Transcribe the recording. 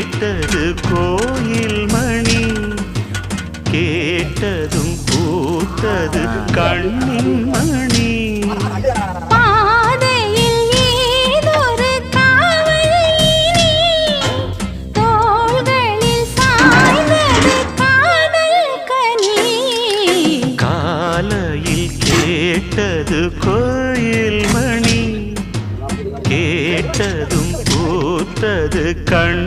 கேட்டது கோயில் மணி கேட்டதும் பூத்தது கண்ணின் மணி பாதையில் ஏதொரு காவல் தோள்களில் சாய்ந்தது காதல் கனி காலையில் கேட்டது கோயில் மணி கேட்டதும் பூத்தது கண்